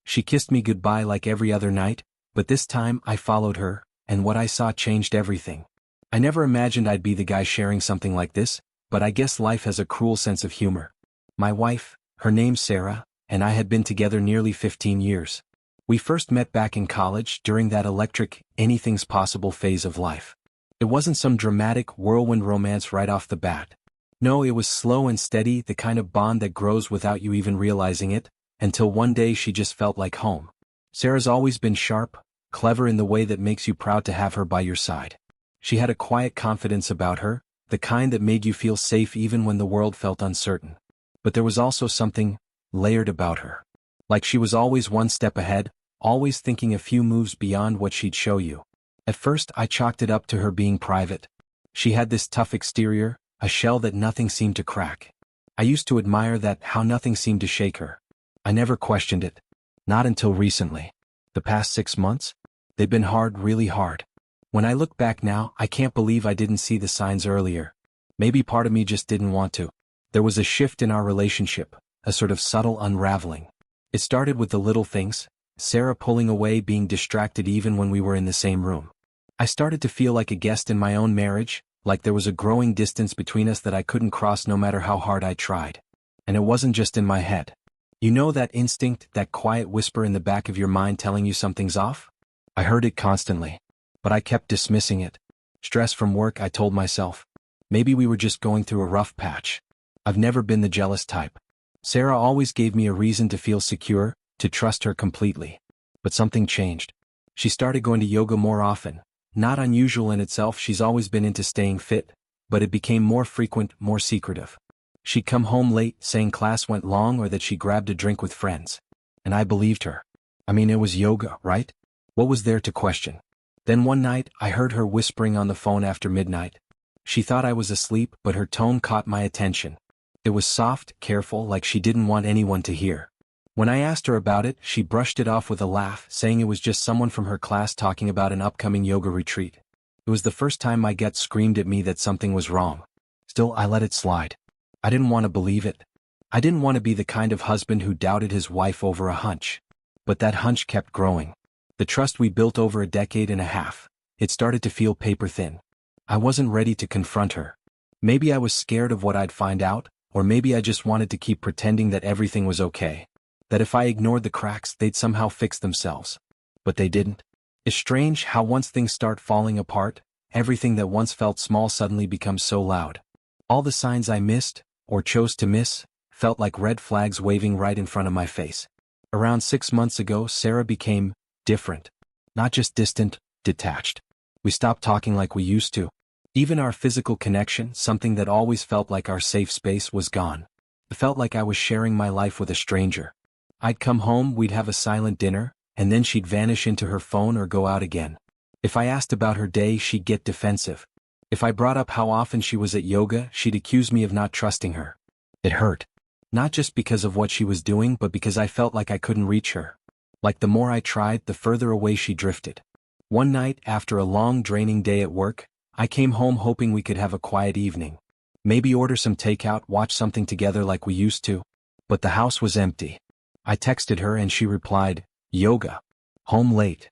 She kissed me goodbye like every other night, but this time I followed her, and what I saw changed everything. I never imagined I'd be the guy sharing something like this, but I guess life has a cruel sense of humor. My wife, her name's Sarah, and I had been together nearly 15 years. We first met back in college during that electric, anything's possible phase of life. It wasn't some dramatic whirlwind romance right off the bat. No, it was slow and steady, the kind of bond that grows without you even realizing it, until one day she just felt like home. Sarah's always been sharp, clever in the way that makes you proud to have her by your side. She had a quiet confidence about her, the kind that made you feel safe even when the world felt uncertain. But there was also something layered about her. Like she was always one step ahead, always thinking a few moves beyond what she'd show you. At first I chalked it up to her being private. She had this tough exterior, a shell that nothing seemed to crack. I used to admire that, how nothing seemed to shake her. I never questioned it. Not until recently. The past 6 months? They've been hard, really hard. When I look back now, I can't believe I didn't see the signs earlier. Maybe part of me just didn't want to. There was a shift in our relationship, a sort of subtle unraveling. It started with the little things, Sarah pulling away, being distracted even when we were in the same room. I started to feel like a guest in my own marriage, like there was a growing distance between us that I couldn't cross no matter how hard I tried. And it wasn't just in my head. You know that instinct, that quiet whisper in the back of your mind telling you something's off? I heard it constantly. But I kept dismissing it. Stress from work, I told myself. Maybe we were just going through a rough patch. I've never been the jealous type. Sarah always gave me a reason to feel secure, to trust her completely. But something changed. She started going to yoga more often. Not unusual in itself, she's always been into staying fit, but it became more frequent, more secretive. She'd come home late, saying class went long or that she grabbed a drink with friends. And I believed her. I mean, it was yoga, right? What was there to question? Then one night, I heard her whispering on the phone after midnight. She thought I was asleep, but her tone caught my attention. It was soft, careful, like she didn't want anyone to hear. When I asked her about it, she brushed it off with a laugh, saying it was just someone from her class talking about an upcoming yoga retreat. It was the first time my gut screamed at me that something was wrong. Still, I let it slide. I didn't want to believe it. I didn't want to be the kind of husband who doubted his wife over a hunch. But that hunch kept growing. The trust we built over a decade and a half, it started to feel paper thin. I wasn't ready to confront her. Maybe I was scared of what I'd find out, or maybe I just wanted to keep pretending that everything was okay. That if I ignored the cracks, they'd somehow fix themselves. But they didn't. It's strange how once things start falling apart, everything that once felt small suddenly becomes so loud. All the signs I missed, or chose to miss, felt like red flags waving right in front of my face. Around 6 months ago, Sarah became different. Not just distant, detached. We stopped talking like we used to. Even our physical connection, something that always felt like our safe space, was gone. It felt like I was sharing my life with a stranger. I'd come home, we'd have a silent dinner, and then she'd vanish into her phone or go out again. If I asked about her day, she'd get defensive. If I brought up how often she was at yoga, she'd accuse me of not trusting her. It hurt. Not just because of what she was doing, but because I felt like I couldn't reach her. Like the more I tried, the further away she drifted. One night, after a long, draining day at work, I came home hoping we could have a quiet evening. Maybe order some takeout, watch something together like we used to. But the house was empty. I texted her and she replied, "Yoga. Home late."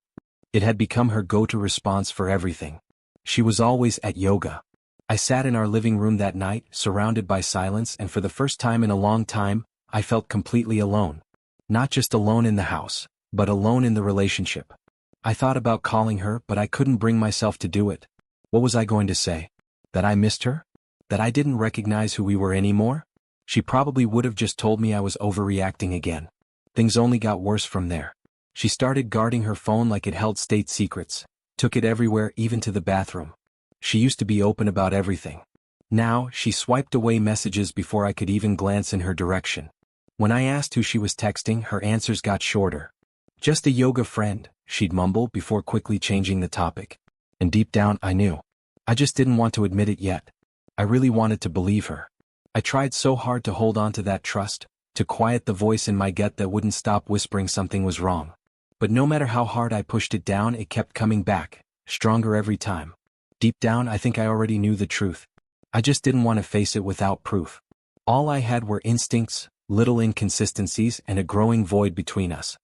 It had become her go-to response for everything. She was always at yoga. I sat in our living room that night, surrounded by silence, and for the first time in a long time, I felt completely alone. Not just alone in the house, but alone in the relationship. I thought about calling her, but I couldn't bring myself to do it. What was I going to say? That I missed her? That I didn't recognize who we were anymore? She probably would have just told me I was overreacting again. Things only got worse from there. She started guarding her phone like it held state secrets, took it everywhere, even to the bathroom. She used to be open about everything. Now, she swiped away messages before I could even glance in her direction. When I asked who she was texting, her answers got shorter. "Just a yoga friend," she'd mumble before quickly changing the topic. And deep down, I knew. I just didn't want to admit it yet. I really wanted to believe her. I tried so hard to hold on to that trust, to quiet the voice in my gut that wouldn't stop whispering something was wrong. But no matter how hard I pushed it down, it kept coming back, stronger every time. Deep down, I think I already knew the truth. I just didn't want to face it without proof. All I had were instincts, little inconsistencies, and a growing void between us.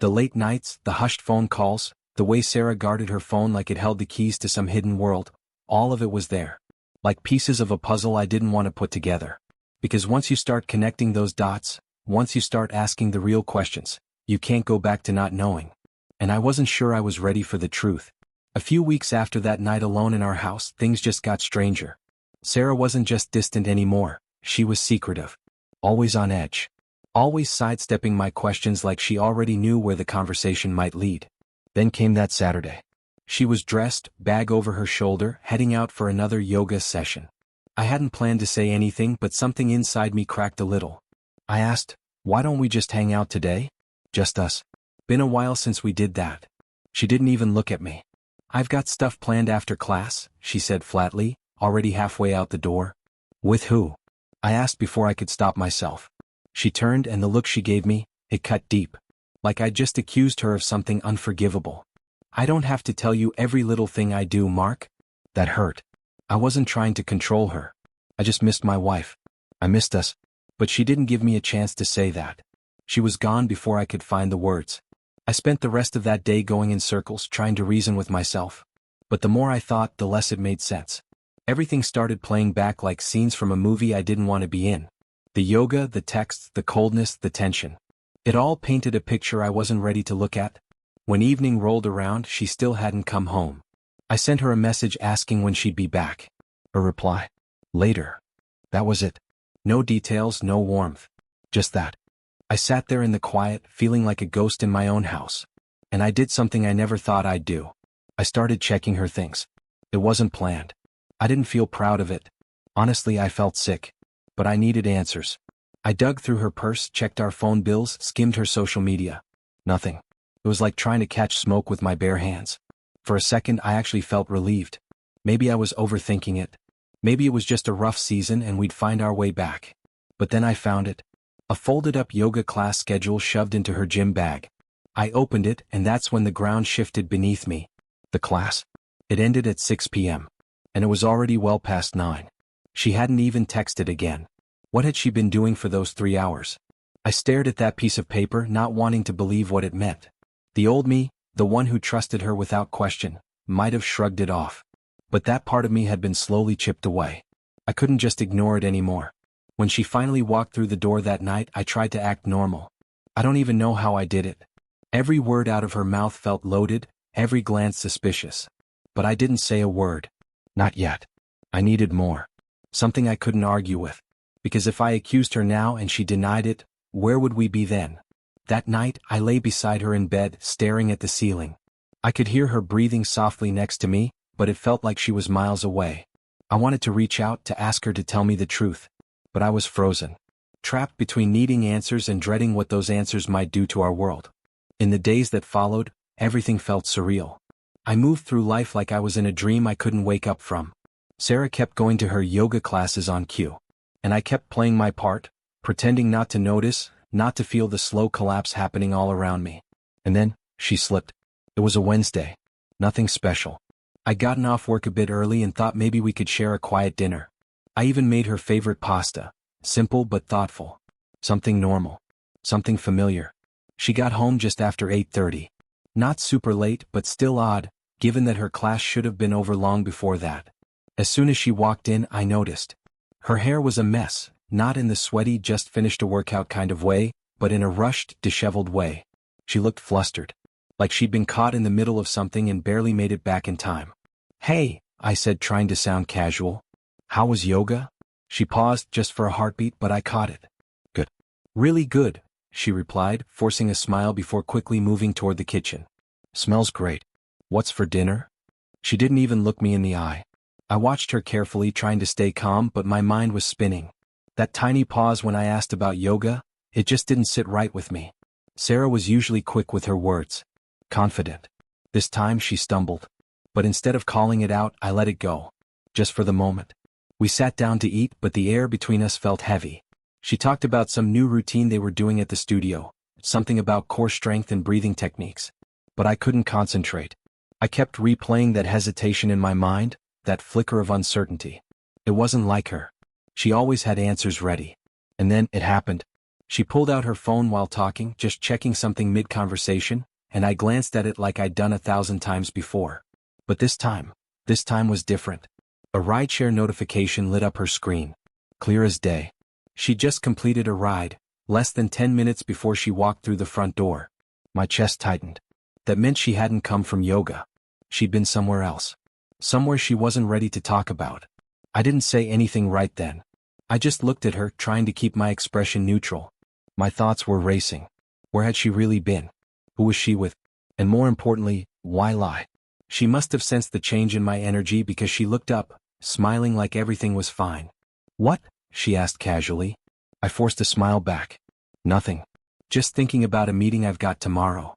The late nights, the hushed phone calls, the way Sarah guarded her phone like it held the keys to some hidden world, all of it was there. Like pieces of a puzzle I didn't want to put together. Because once you start connecting those dots, once you start asking the real questions, you can't go back to not knowing. And I wasn't sure I was ready for the truth. A few weeks after that night alone in our house, things just got stranger. Sarah wasn't just distant anymore, she was secretive. Always on edge. Always sidestepping my questions like she already knew where the conversation might lead. Then came that Saturday. She was dressed, bag over her shoulder, heading out for another yoga session. I hadn't planned to say anything, but something inside me cracked a little. I asked, "Why don't we just hang out today? Just us. Been a while since we did that." She didn't even look at me. "I've got stuff planned after class," she said flatly, already halfway out the door. "With who?" I asked before I could stop myself. She turned, and the look she gave me, it cut deep. Like I'd just accused her of something unforgivable. "I don't have to tell you every little thing I do, Mark." That hurt. I wasn't trying to control her. I just missed my wife. I missed us. But she didn't give me a chance to say that. She was gone before I could find the words. I spent the rest of that day going in circles, trying to reason with myself. But the more I thought, the less it made sense. Everything started playing back like scenes from a movie I didn't want to be in. The yoga, the texts, the coldness, the tension. It all painted a picture I wasn't ready to look at. When evening rolled around, she still hadn't come home. I sent her a message asking when she'd be back. A reply. Later. That was it. No details, no warmth. Just that. I sat there in the quiet, feeling like a ghost in my own house. And I did something I never thought I'd do. I started checking her things. It wasn't planned. I didn't feel proud of it. Honestly, I felt sick. But I needed answers. I dug through her purse, checked our phone bills, skimmed her social media. Nothing. It was like trying to catch smoke with my bare hands. For a second, I actually felt relieved. Maybe I was overthinking it. Maybe it was just a rough season and we'd find our way back. But then I found it. A folded-up yoga class schedule shoved into her gym bag. I opened it, and that's when the ground shifted beneath me. The class. It ended at 6 p.m. And it was already well past 9. She hadn't even texted again. What had she been doing for those 3 hours? I stared at that piece of paper, not wanting to believe what it meant. The old me, the one who trusted her without question, might have shrugged it off. But that part of me had been slowly chipped away. I couldn't just ignore it anymore. When she finally walked through the door that night, I tried to act normal. I don't even know how I did it. Every word out of her mouth felt loaded, every glance suspicious. But I didn't say a word. Not yet. I needed more. Something I couldn't argue with. Because if I accused her now and she denied it, where would we be then? That night, I lay beside her in bed, staring at the ceiling. I could hear her breathing softly next to me, but it felt like she was miles away. I wanted to reach out to ask her to tell me the truth. But I was frozen. Trapped between needing answers and dreading what those answers might do to our world. In the days that followed, everything felt surreal. I moved through life like I was in a dream I couldn't wake up from. Sarah kept going to her yoga classes on cue. And I kept playing my part, pretending not to notice, not to feel the slow collapse happening all around me. And then, she slipped. It was a Wednesday. Nothing special. I'd gotten off work a bit early and thought maybe we could share a quiet dinner. I even made her favorite pasta. Simple but thoughtful. Something normal. Something familiar. She got home just after 8:30. Not super late, but still odd, given that her class should have been over long before that. As soon as she walked in, I noticed. Her hair was a mess, not in the sweaty, just finished a workout kind of way, but in a rushed, disheveled way. She looked flustered. Like she'd been caught in the middle of something and barely made it back in time. "Hey," I said, trying to sound casual. "How was yoga?" She paused just for a heartbeat, but I caught it. "Good. Really good," she replied, forcing a smile before quickly moving toward the kitchen. "Smells great. What's for dinner?" She didn't even look me in the eye. I watched her carefully, trying to stay calm, but my mind was spinning. That tiny pause when I asked about yoga, it just didn't sit right with me. Sarah was usually quick with her words. Confident. This time she stumbled. But instead of calling it out, I let it go. Just for the moment. We sat down to eat, but the air between us felt heavy. She talked about some new routine they were doing at the studio, something about core strength and breathing techniques. But I couldn't concentrate. I kept replaying that hesitation in my mind, that flicker of uncertainty. It wasn't like her. She always had answers ready. And then it happened. She pulled out her phone while talking, just checking something mid-conversation, and I glanced at it like I'd done 1,000 times before. But this time was different. A rideshare notification lit up her screen. Clear as day. She'd just completed a ride, less than 10 minutes before she walked through the front door. My chest tightened. That meant she hadn't come from yoga. She'd been somewhere else. Somewhere she wasn't ready to talk about. I didn't say anything right then. I just looked at her, trying to keep my expression neutral. My thoughts were racing. Where had she really been? Who was she with? And more importantly, why lie? She must have sensed the change in my energy because she looked up, smiling like everything was fine. "What?" she asked casually. I forced a smile back. "Nothing. Just thinking about a meeting I've got tomorrow."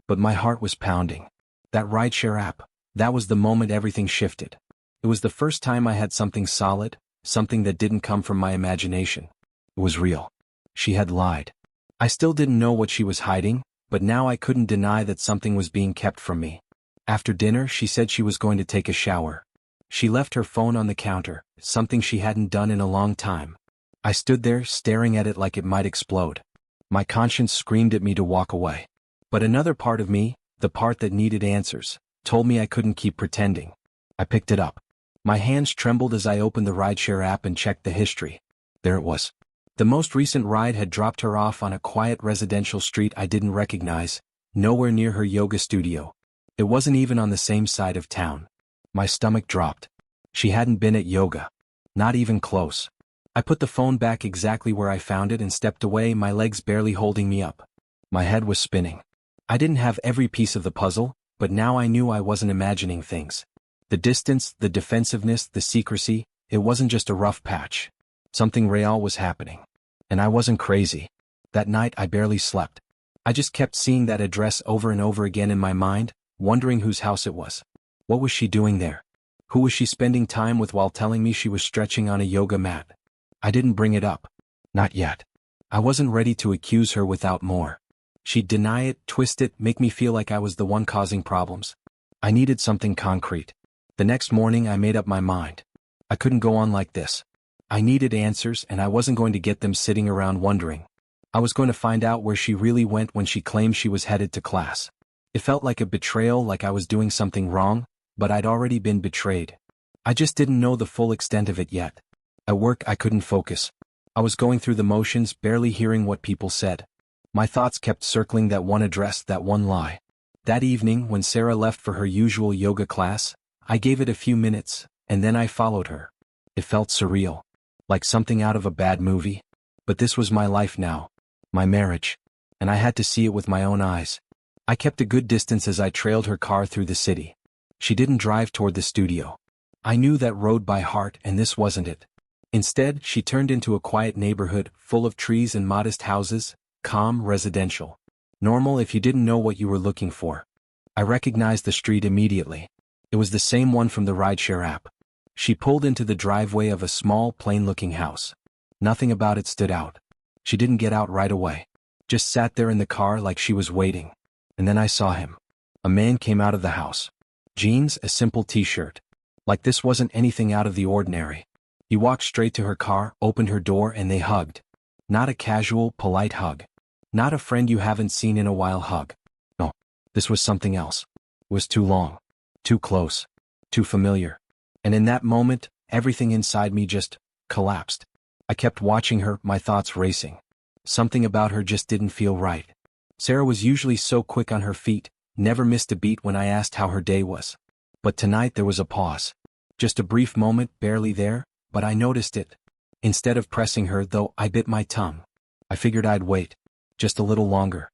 But my heart was pounding. That rideshare app, that was the moment everything shifted. It was the first time I had something solid, something that didn't come from my imagination. It was real. She had lied. I still didn't know what she was hiding, but now I couldn't deny that something was being kept from me. After dinner, she said she was going to take a shower. She left her phone on the counter, something she hadn't done in a long time. I stood there, staring at it like it might explode. My conscience screamed at me to walk away. But another part of me, the part that needed answers, told me I couldn't keep pretending. I picked it up. My hands trembled as I opened the rideshare app and checked the history. There it was. The most recent ride had dropped her off on a quiet residential street I didn't recognize, nowhere near her yoga studio. It wasn't even on the same side of town. My stomach dropped. She hadn't been at yoga. Not even close. I put the phone back exactly where I found it and stepped away, my legs barely holding me up. My head was spinning. I didn't have every piece of the puzzle, but now I knew I wasn't imagining things. The distance, the defensiveness, the secrecy, it wasn't just a rough patch. Something real was happening. And I wasn't crazy. That night I barely slept. I just kept seeing that address over and over again in my mind, wondering whose house it was. What was she doing there? Who was she spending time with while telling me she was stretching on a yoga mat? I didn't bring it up. Not yet. I wasn't ready to accuse her without more. She'd deny it, twist it, make me feel like I was the one causing problems. I needed something concrete. The next morning I made up my mind. I couldn't go on like this. I needed answers, and I wasn't going to get them sitting around wondering. I was going to find out where she really went when she claimed she was headed to class. It felt like a betrayal, like I was doing something wrong, but I'd already been betrayed. I just didn't know the full extent of it yet. At work I couldn't focus. I was going through the motions, barely hearing what people said. My thoughts kept circling that one address, that one lie. That evening, when Sarah left for her usual yoga class, I gave it a few minutes, and then I followed her. It felt surreal. Like something out of a bad movie. But this was my life now. My marriage. And I had to see it with my own eyes. I kept a good distance as I trailed her car through the city. She didn't drive toward the studio. I knew that road by heart, and this wasn't it. Instead, she turned into a quiet neighborhood, full of trees and modest houses, calm, residential. Normal if you didn't know what you were looking for. I recognized the street immediately. It was the same one from the rideshare app. She pulled into the driveway of a small, plain-looking house. Nothing about it stood out. She didn't get out right away. Just sat there in the car like she was waiting. And then I saw him. A man came out of the house. Jeans, a simple t-shirt. Like this wasn't anything out of the ordinary. He walked straight to her car, opened her door, and they hugged. Not a casual, polite hug. Not a friend you haven't seen in a while hug. No, this was something else. It was too long. Too close. Too familiar. And in that moment, everything inside me just collapsed. I kept watching her, my thoughts racing. Something about her just didn't feel right. Sarah was usually so quick on her feet, never missed a beat when I asked how her day was. But tonight there was a pause. Just a brief moment, barely there, but I noticed it. Instead of pressing her, though, I bit my tongue. I figured I'd wait. Just a little longer.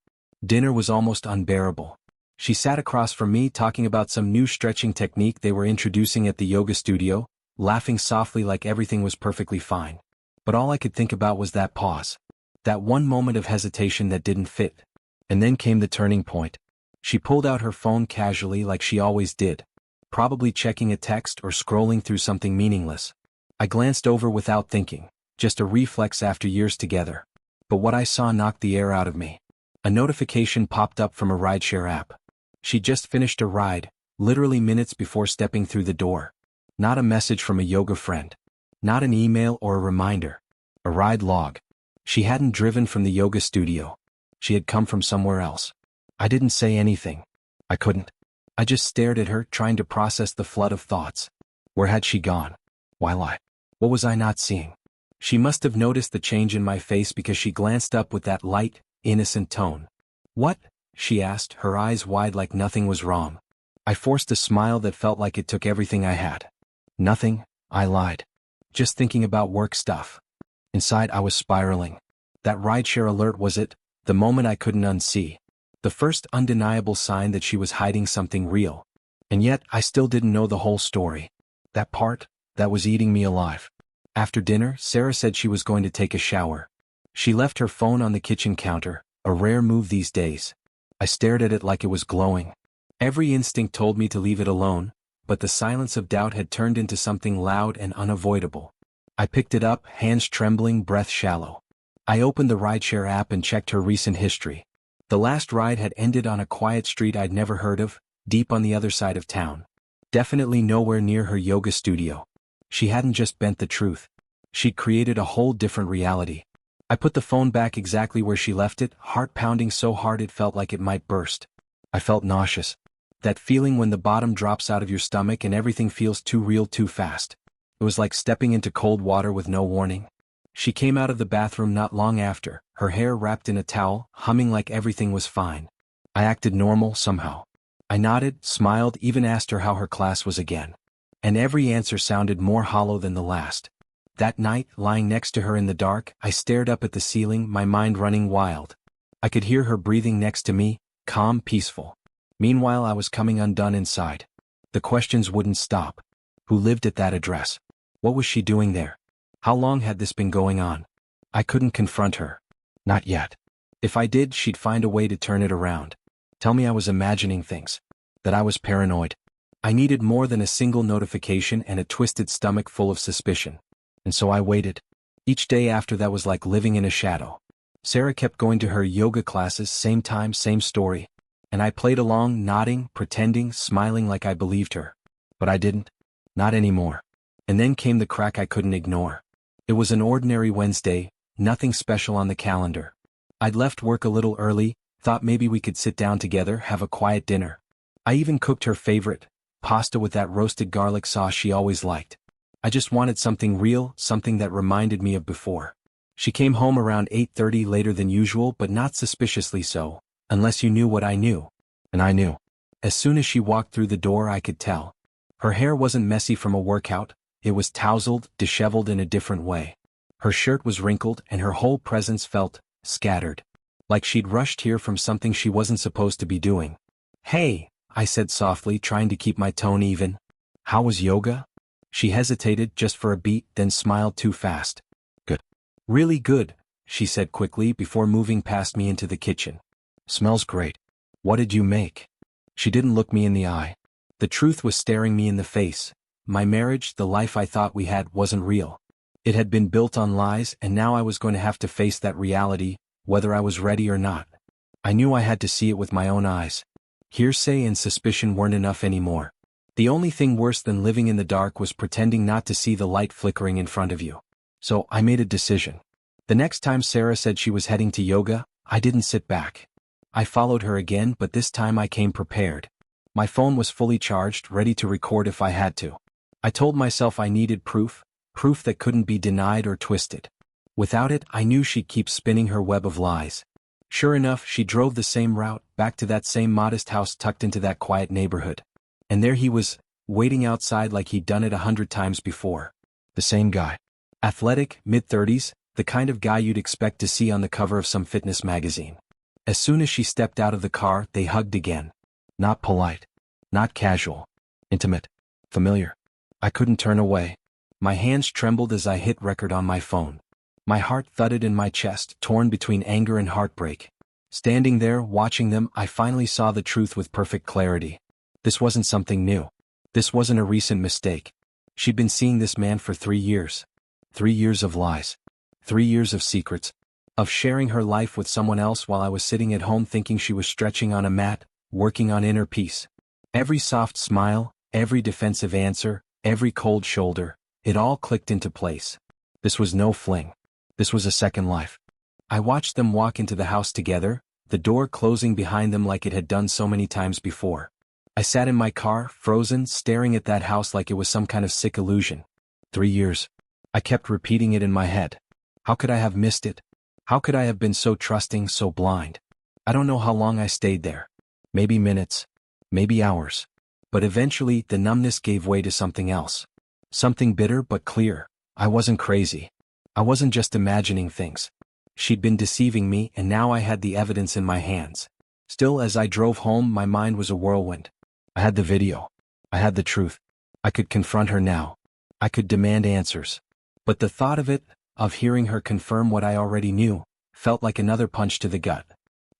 Dinner was almost unbearable. She sat across from me talking about some new stretching technique they were introducing at the yoga studio, laughing softly like everything was perfectly fine. But all I could think about was that pause. That one moment of hesitation that didn't fit. And then came the turning point. She pulled out her phone casually like she always did. Probably checking a text or scrolling through something meaningless. I glanced over without thinking, just a reflex after years together. But what I saw knocked the air out of me. A notification popped up from a rideshare app. She'd just finished a ride, literally minutes before stepping through the door. Not a message from a yoga friend. Not an email or a reminder. A ride log. She hadn't driven from the yoga studio. She had come from somewhere else. I didn't say anything. I couldn't. I just stared at her, trying to process the flood of thoughts. Where had she gone? Why lie? What was I not seeing? She must have noticed the change in my face because she glanced up with that light, innocent tone. What? She asked, her eyes wide like nothing was wrong. I forced a smile that felt like it took everything I had. Nothing, I lied. Just thinking about work stuff. Inside I was spiraling. That rideshare alert was it, the moment I couldn't unsee. The first undeniable sign that she was hiding something real. And yet I still didn't know the whole story. That part, that was eating me alive. After dinner, Sarah said she was going to take a shower. She left her phone on the kitchen counter, a rare move these days. I stared at it like it was glowing. Every instinct told me to leave it alone, but the silence of doubt had turned into something loud and unavoidable. I picked it up, hands trembling, breath shallow. I opened the rideshare app and checked her recent history. The last ride had ended on a quiet street I'd never heard of, deep on the other side of town. Definitely nowhere near her yoga studio. She hadn't just bent the truth. She'd created a whole different reality. I put the phone back exactly where she left it, heart pounding so hard it felt like it might burst. I felt nauseous. That feeling when the bottom drops out of your stomach and everything feels too real too fast. It was like stepping into cold water with no warning. She came out of the bathroom not long after, her hair wrapped in a towel, humming like everything was fine. I acted normal somehow. I nodded, smiled, even asked her how her class was again. And every answer sounded more hollow than the last. That night, lying next to her in the dark, I stared up at the ceiling, my mind running wild. I could hear her breathing next to me, calm, peaceful. Meanwhile, I was coming undone inside. The questions wouldn't stop. Who lived at that address? What was she doing there? How long had this been going on? I couldn't confront her. Not yet. If I did, she'd find a way to turn it around. Tell me I was imagining things. That I was paranoid. I needed more than a single notification and a twisted stomach full of suspicion. And so I waited. Each day after that was like living in a shadow. Sarah kept going to her yoga classes, same time, same story. And I played along, nodding, pretending, smiling like I believed her. But I didn't. Not anymore. And then came the crack I couldn't ignore. It was an ordinary Wednesday, nothing special on the calendar. I'd left work a little early, thought maybe we could sit down together, have a quiet dinner. I even cooked her favorite, pasta with that roasted garlic sauce she always liked. I just wanted something real, something that reminded me of before. She came home around 8:30 later than usual, but not suspiciously so, unless you knew what I knew. And I knew. As soon as she walked through the door I could tell. Her hair wasn't messy from a workout, it was tousled, disheveled in a different way. Her shirt was wrinkled and her whole presence felt scattered. Like she'd rushed here from something she wasn't supposed to be doing. "Hey," I said softly, trying to keep my tone even. "How was yoga?" She hesitated just for a beat, then smiled too fast. "Good. Really good," she said quickly before moving past me into the kitchen. "Smells great. What did you make?" She didn't look me in the eye. The truth was staring me in the face. My marriage, the life I thought we had, wasn't real. It had been built on lies, and now I was going to have to face that reality, whether I was ready or not. I knew I had to see it with my own eyes. Hearsay and suspicion weren't enough anymore. The only thing worse than living in the dark was pretending not to see the light flickering in front of you. So I made a decision. The next time Sarah said she was heading to yoga, I didn't sit back. I followed her again, but this time I came prepared. My phone was fully charged, ready to record if I had to. I told myself I needed proof that couldn't be denied or twisted. Without it, I knew she'd keep spinning her web of lies. Sure enough, she drove the same route, back to that same modest house tucked into that quiet neighborhood. And there he was, waiting outside like he'd done it 100 times before. The same guy. Athletic, mid-30s, the kind of guy you'd expect to see on the cover of some fitness magazine. As soon as she stepped out of the car, they hugged again. Not polite. Not casual. Intimate. Familiar. I couldn't turn away. My hands trembled as I hit record on my phone. My heart thudded in my chest, torn between anger and heartbreak. Standing there, watching them, I finally saw the truth with perfect clarity. This wasn't something new. This wasn't a recent mistake. She'd been seeing this man for 3 years. 3 years of lies. 3 years of secrets. Of sharing her life with someone else while I was sitting at home thinking she was stretching on a mat, working on inner peace. Every soft smile, every defensive answer, every cold shoulder, it all clicked into place. This was no fling. This was a second life. I watched them walk into the house together, the door closing behind them like it had done so many times before. I sat in my car, frozen, staring at that house like it was some kind of sick illusion. 3 years. I kept repeating it in my head. How could I have missed it? How could I have been so trusting, so blind? I don't know how long I stayed there. Maybe minutes. Maybe hours. But eventually, the numbness gave way to something else. Something bitter but clear. I wasn't crazy. I wasn't just imagining things. She'd been deceiving me, and now I had the evidence in my hands. Still, as I drove home, my mind was a whirlwind. I had the video. I had the truth. I could confront her now. I could demand answers. But the thought of hearing her confirm what I already knew, felt like another punch to the gut.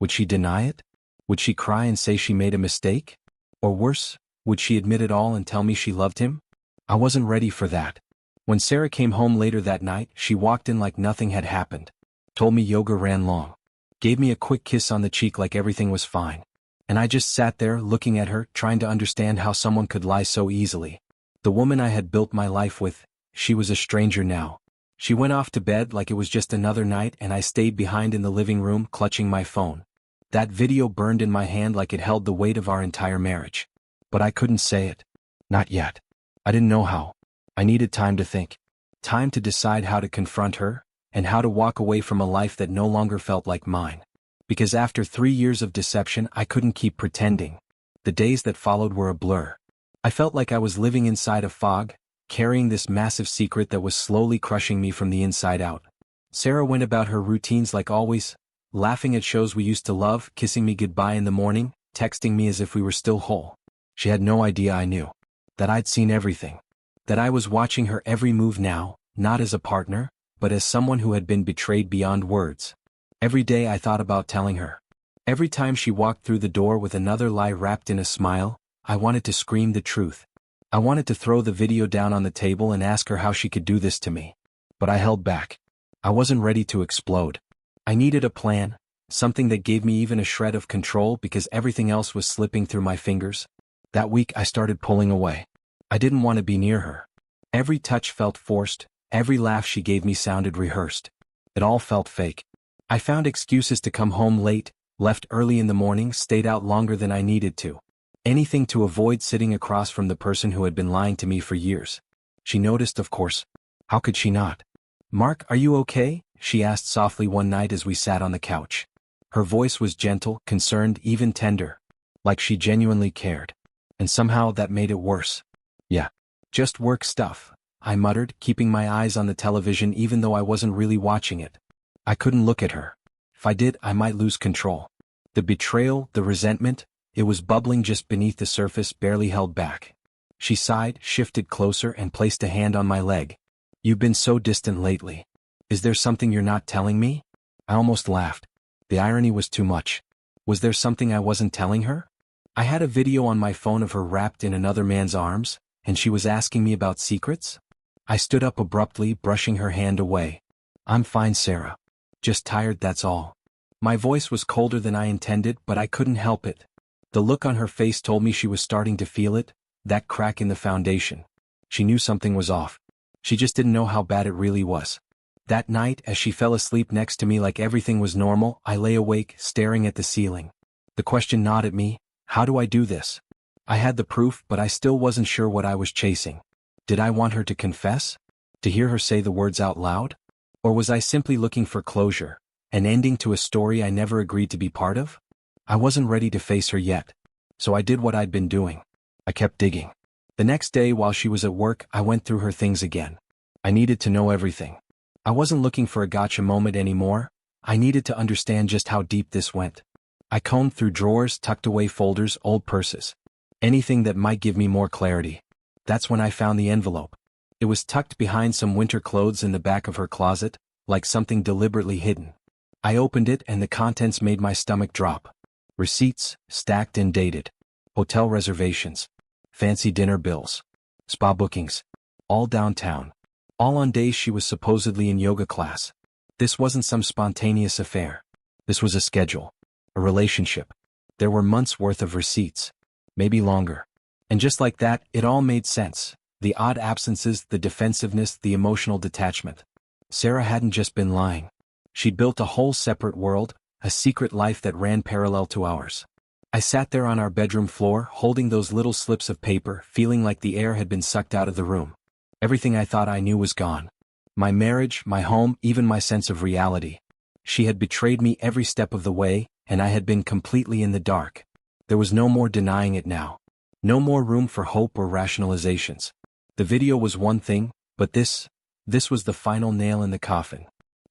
Would she deny it? Would she cry and say she made a mistake? Or worse, would she admit it all and tell me she loved him? I wasn't ready for that. When Sarah came home later that night, she walked in like nothing had happened. Told me yoga ran long. Gave me a quick kiss on the cheek like everything was fine. And I just sat there looking at her, trying to understand how someone could lie so easily. The woman I had built my life with, she was a stranger now. She went off to bed like it was just another night, and I stayed behind in the living room clutching my phone. That video burned in my hand like it held the weight of our entire marriage. But I couldn't say it. Not yet. I didn't know how. I needed time to think. Time to decide how to confront her, and how to walk away from a life that no longer felt like mine. Because after 3 years of deception, I couldn't keep pretending. The days that followed were a blur. I felt like I was living inside a fog, carrying this massive secret that was slowly crushing me from the inside out. Sarah went about her routines like always, laughing at shows we used to love, kissing me goodbye in the morning, texting me as if we were still whole. She had no idea I knew. That I'd seen everything. That I was watching her every move now, not as a partner, but as someone who had been betrayed beyond words. Every day I thought about telling her. Every time she walked through the door with another lie wrapped in a smile, I wanted to scream the truth. I wanted to throw the video down on the table and ask her how she could do this to me. But I held back. I wasn't ready to explode. I needed a plan, something that gave me even a shred of control because everything else was slipping through my fingers. That week I started pulling away. I didn't want to be near her. Every touch felt forced, every laugh she gave me sounded rehearsed. It all felt fake. I found excuses to come home late, left early in the morning, stayed out longer than I needed to. Anything to avoid sitting across from the person who had been lying to me for years. She noticed, of course. How could she not? "Mark, are you okay?" she asked softly one night as we sat on the couch. Her voice was gentle, concerned, even tender. Like she genuinely cared. And somehow that made it worse. "Yeah. Just work stuff," I muttered, keeping my eyes on the television even though I wasn't really watching it. I couldn't look at her. If I did, I might lose control. The betrayal, the resentment, it was bubbling just beneath the surface, barely held back. She sighed, shifted closer, and placed a hand on my leg. "You've been so distant lately. Is there something you're not telling me?" I almost laughed. The irony was too much. Was there something I wasn't telling her? I had a video on my phone of her wrapped in another man's arms, and she was asking me about secrets? I stood up abruptly, brushing her hand away. "I'm fine, Sarah. Just tired, that's all." My voice was colder than I intended, but I couldn't help it. The look on her face told me she was starting to feel it, that crack in the foundation. She knew something was off. She just didn't know how bad it really was. That night, as she fell asleep next to me like everything was normal, I lay awake, staring at the ceiling. The question gnawed at me: how do I do this? I had the proof, but I still wasn't sure what I was chasing. Did I want her to confess? To hear her say the words out loud? Or was I simply looking for closure, an ending to a story I never agreed to be part of? I wasn't ready to face her yet. So I did what I'd been doing. I kept digging. The next day, while she was at work, I went through her things again. I needed to know everything. I wasn't looking for a gotcha moment anymore. I needed to understand just how deep this went. I combed through drawers, tucked away folders, old purses. Anything that might give me more clarity. That's when I found the envelope. It was tucked behind some winter clothes in the back of her closet, like something deliberately hidden. I opened it and the contents made my stomach drop. Receipts, stacked and dated. Hotel reservations. Fancy dinner bills. Spa bookings. All downtown. All on days she was supposedly in yoga class. This wasn't some spontaneous affair. This was a schedule. A relationship. There were months' worth of receipts. Maybe longer. And just like that, it all made sense. The odd absences, the defensiveness, the emotional detachment. Sarah hadn't just been lying. She'd built a whole separate world, a secret life that ran parallel to ours. I sat there on our bedroom floor, holding those little slips of paper, feeling like the air had been sucked out of the room. Everything I thought I knew was gone. My marriage, my home, even my sense of reality. She had betrayed me every step of the way, and I had been completely in the dark. There was no more denying it now. No more room for hope or rationalizations. The video was one thing, but this was the final nail in the coffin.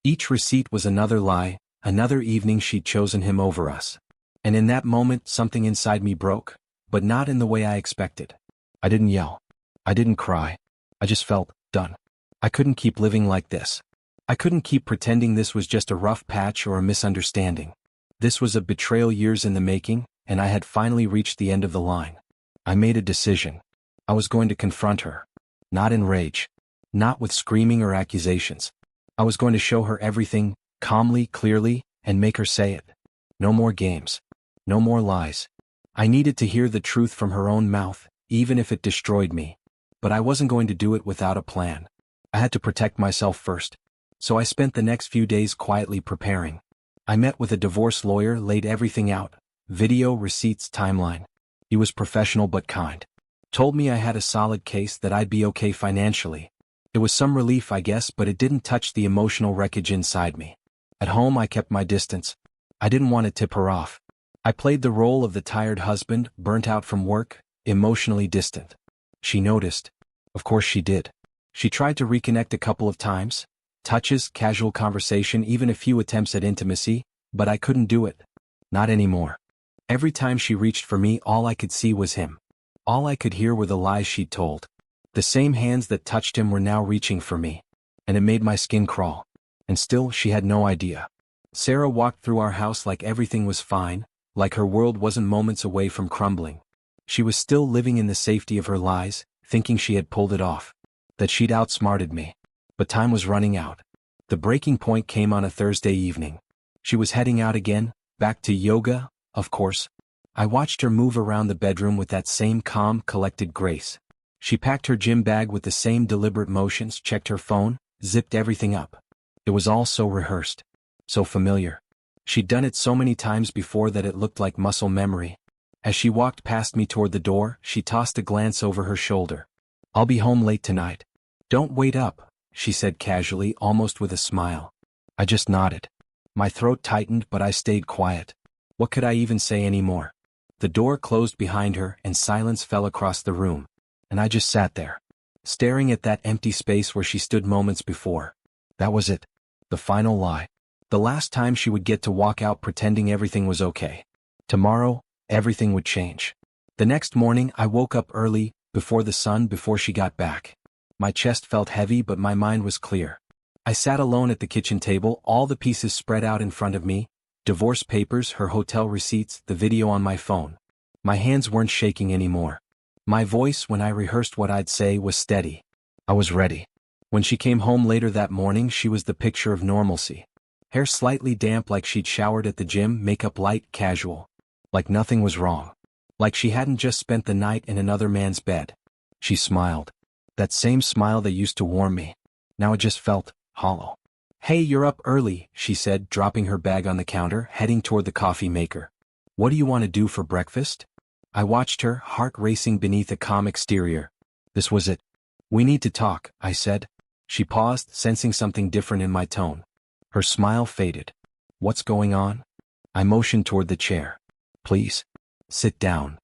Each receipt was another lie, another evening she'd chosen him over us. And in that moment, something inside me broke, but not in the way I expected. I didn't yell. I didn't cry. I just felt done. I couldn't keep living like this. I couldn't keep pretending this was just a rough patch or a misunderstanding. This was a betrayal years in the making, and I had finally reached the end of the line. I made a decision. I was going to confront her. Not in rage. Not with screaming or accusations. I was going to show her everything, calmly, clearly, and make her say it. No more games. No more lies. I needed to hear the truth from her own mouth, even if it destroyed me. But I wasn't going to do it without a plan. I had to protect myself first. So I spent the next few days quietly preparing. I met with a divorce lawyer, laid everything out. Video, receipts, timeline. He was professional but kind. Told me I had a solid case, that I'd be okay financially. It was some relief, I guess, but it didn't touch the emotional wreckage inside me. At home I kept my distance. I didn't want to tip her off. I played the role of the tired husband, burnt out from work, emotionally distant. She noticed. Of course she did. She tried to reconnect a couple of times. Touches, casual conversation, even a few attempts at intimacy, but I couldn't do it. Not anymore. Every time she reached for me, all I could see was him. All I could hear were the lies she'd told. The same hands that touched him were now reaching for me. And it made my skin crawl. And still, she had no idea. Sarah walked through our house like everything was fine, like her world wasn't moments away from crumbling. She was still living in the safety of her lies, thinking she had pulled it off. That she'd outsmarted me. But time was running out. The breaking point came on a Thursday evening. She was heading out again, back to yoga, of course. I watched her move around the bedroom with that same calm, collected grace. She packed her gym bag with the same deliberate motions, checked her phone, zipped everything up. It was all so rehearsed. So familiar. She'd done it so many times before that it looked like muscle memory. As she walked past me toward the door, she tossed a glance over her shoulder. "I'll be home late tonight. Don't wait up," she said casually, almost with a smile. I just nodded. My throat tightened, but I stayed quiet. What could I even say anymore? The door closed behind her, and silence fell across the room. And I just sat there, staring at that empty space where she stood moments before. That was it. The final lie. The last time she would get to walk out pretending everything was okay. Tomorrow, everything would change. The next morning, I woke up early, before the sun, before she got back. My chest felt heavy, but my mind was clear. I sat alone at the kitchen table, all the pieces spread out in front of me. Divorce papers, her hotel receipts, the video on my phone. My hands weren't shaking anymore. My voice, when I rehearsed what I'd say, was steady. I was ready. When she came home later that morning, she was the picture of normalcy. Hair slightly damp like she'd showered at the gym, makeup light, casual. Like nothing was wrong. Like she hadn't just spent the night in another man's bed. She smiled. That same smile that used to warm me. Now it just felt hollow. "Hey, you're up early," she said, dropping her bag on the counter, heading toward the coffee maker. "What do you want to do for breakfast?" I watched her, heart racing beneath a calm exterior. This was it. "We need to talk," I said. She paused, sensing something different in my tone. Her smile faded. "What's going on?" I motioned toward the chair. "Please. Sit down."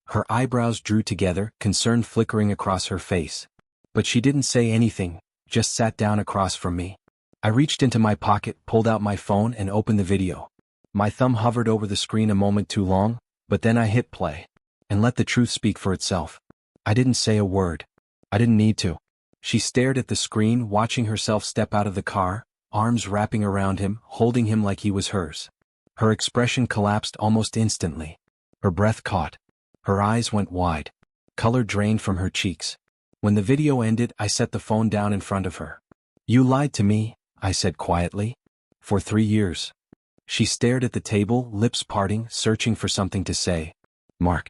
Her eyebrows drew together, concern flickering across her face. But she didn't say anything, just sat down across from me. I reached into my pocket, pulled out my phone, and opened the video. My thumb hovered over the screen a moment too long, but then I hit play. And let the truth speak for itself. I didn't say a word. I didn't need to. She stared at the screen, watching herself step out of the car, arms wrapping around him, holding him like he was hers. Her expression collapsed almost instantly. Her breath caught. Her eyes went wide. Color drained from her cheeks. When the video ended, I set the phone down in front of her. "You lied to me," I said quietly. "For 3 years." She stared at the table, lips parting, searching for something to say. "Mark.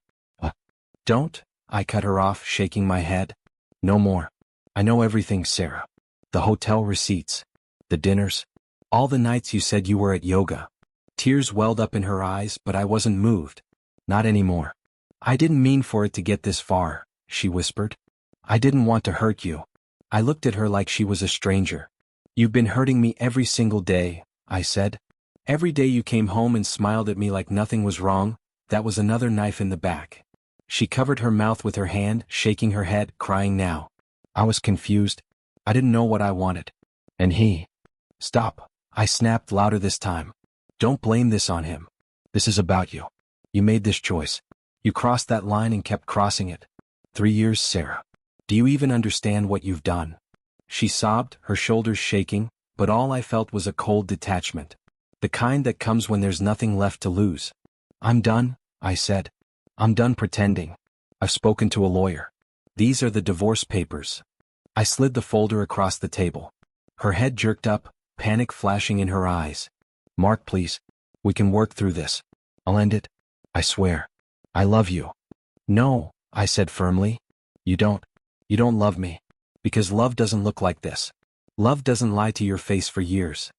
Don't," I cut her off, shaking my head. "No more. I know everything, Sarah. The hotel receipts. The dinners. All the nights you said you were at yoga. Tears welled up in her eyes, but I wasn't moved. Not anymore. I didn't mean for it to get this far, she whispered. I didn't want to hurt you. I looked at her like she was a stranger. You've been hurting me every single day, I said. Every day you came home and smiled at me like nothing was wrong. That was another knife in the back. She covered her mouth with her hand, shaking her head, crying now. I was confused. I didn't know what I wanted. And he. Stop, I snapped louder this time. Don't blame this on him. This is about you. You made this choice. You crossed that line and kept crossing it. 3 years, Sarah. Do you even understand what you've done? She sobbed, her shoulders shaking, but all I felt was a cold detachment. The kind that comes when there's nothing left to lose. I'm done, I said. I'm done pretending. I've spoken to a lawyer. These are the divorce papers. I slid the folder across the table. Her head jerked up, panic flashing in her eyes. Mark, please. We can work through this. I'll end it. I swear. I love you. No, I said firmly. You don't. You don't love me. Because love doesn't look like this. Love doesn't lie to your face for years.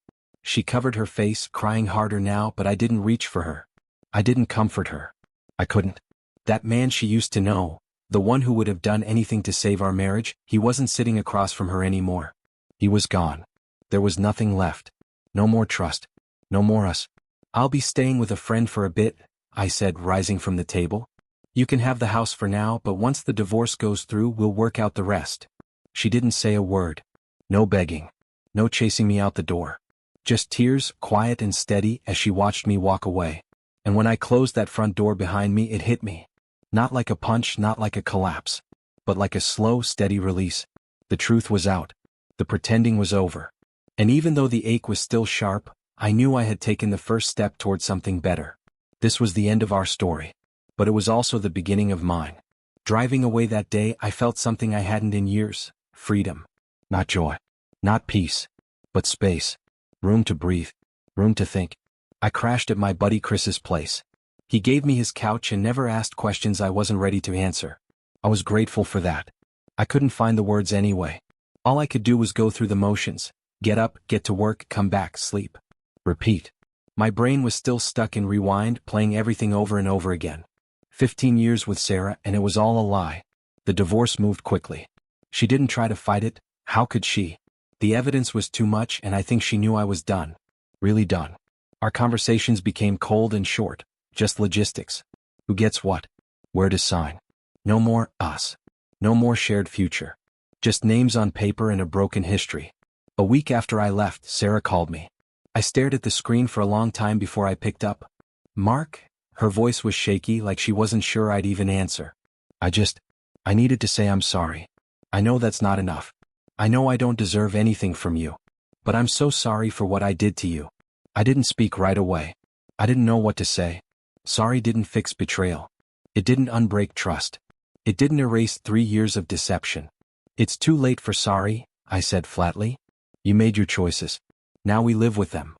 She covered her face, crying harder now, but I didn't reach for her. I didn't comfort her. I couldn't. That man she used to know, the one who would have done anything to save our marriage, he wasn't sitting across from her anymore. He was gone. There was nothing left. No more trust. No more us. I'll be staying with a friend for a bit, I said, rising from the table. You can have the house for now, but once the divorce goes through, we'll work out the rest. She didn't say a word. No begging. No chasing me out the door. Just tears, quiet and steady, as she watched me walk away. And when I closed that front door behind me, it hit me. Not like a punch, not like a collapse. But like a slow, steady release. The truth was out. The pretending was over. And even though the ache was still sharp, I knew I had taken the first step toward something better. This was the end of our story. But it was also the beginning of mine. Driving away that day, I felt something I hadn't in years. Freedom. Not joy. Not peace. But space. Room to breathe. Room to think. I crashed at my buddy Chris's place. He gave me his couch and never asked questions I wasn't ready to answer. I was grateful for that. I couldn't find the words anyway. All I could do was go through the motions. Get up, get to work, come back, sleep. Repeat. My brain was still stuck in rewind, playing everything over and over again. 15 years with Sarah, and it was all a lie. The divorce moved quickly. She didn't try to fight it. How could she? The evidence was too much, and I think she knew I was done. Really done. Our conversations became cold and short. Just logistics. Who gets what? Where to sign? No more us. No more shared future. Just names on paper and a broken history. A week after I left, Sarah called me. I stared at the screen for a long time before I picked up. Mark? Her voice was shaky, like she wasn't sure I'd even answer. I needed to say I'm sorry. I know that's not enough. I know I don't deserve anything from you. But I'm so sorry for what I did to you. I didn't speak right away. I didn't know what to say. Sorry didn't fix betrayal. It didn't unbreak trust. It didn't erase 3 years of deception. It's too late for sorry, I said flatly. You made your choices. Now we live with them.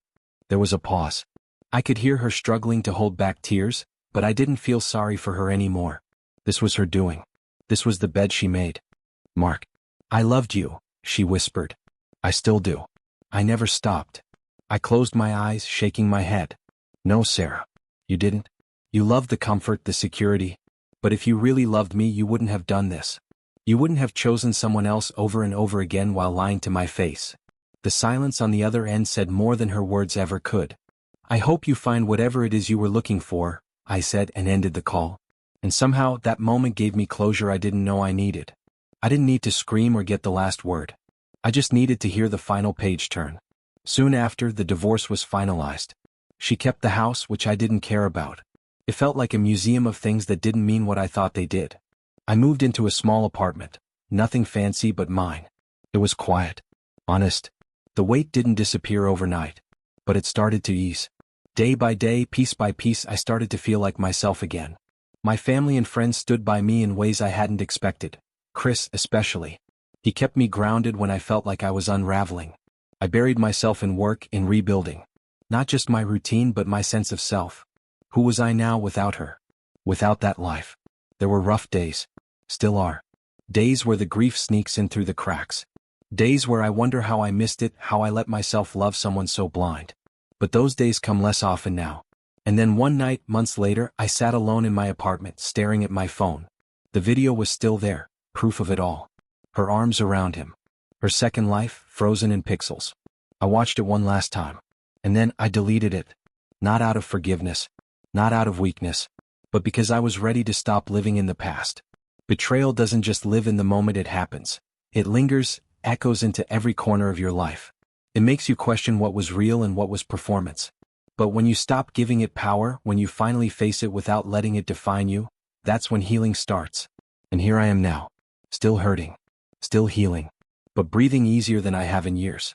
There was a pause. I could hear her struggling to hold back tears, but I didn't feel sorry for her anymore. This was her doing. This was the bed she made. Mark. I loved you, she whispered. I still do. I never stopped. I closed my eyes, shaking my head. No, Sarah. You didn't. You loved the comfort, the security. But if you really loved me, you wouldn't have done this. You wouldn't have chosen someone else over and over again while lying to my face. The silence on the other end said more than her words ever could. I hope you find whatever it is you were looking for, I said, and ended the call. And somehow that moment gave me closure I didn't know I needed. I didn't need to scream or get the last word. I just needed to hear the final page turn. Soon after, the divorce was finalized. She kept the house, which I didn't care about. It felt like a museum of things that didn't mean what I thought they did. I moved into a small apartment. Nothing fancy but mine. It was quiet. Honest. The weight didn't disappear overnight. But it started to ease. Day by day, piece by piece, I started to feel like myself again. My family and friends stood by me in ways I hadn't expected. Chris, especially. He kept me grounded when I felt like I was unraveling. I buried myself in work, in rebuilding. Not just my routine, but my sense of self. Who was I now without her? Without that life? There were rough days. Still are. Days where the grief sneaks in through the cracks. Days where I wonder how I missed it, how I let myself love someone so blind. But those days come less often now. And then one night, months later, I sat alone in my apartment, staring at my phone. The video was still there, proof of it all. Her arms around him. Her second life, frozen in pixels. I watched it one last time. And then I deleted it. Not out of forgiveness. Not out of weakness. But because I was ready to stop living in the past. Betrayal doesn't just live in the moment it happens. It lingers, echoes into every corner of your life. It makes you question what was real and what was performance. But when you stop giving it power, when you finally face it without letting it define you, that's when healing starts. And here I am now. Still hurting. Still healing. But breathing easier than I have in years.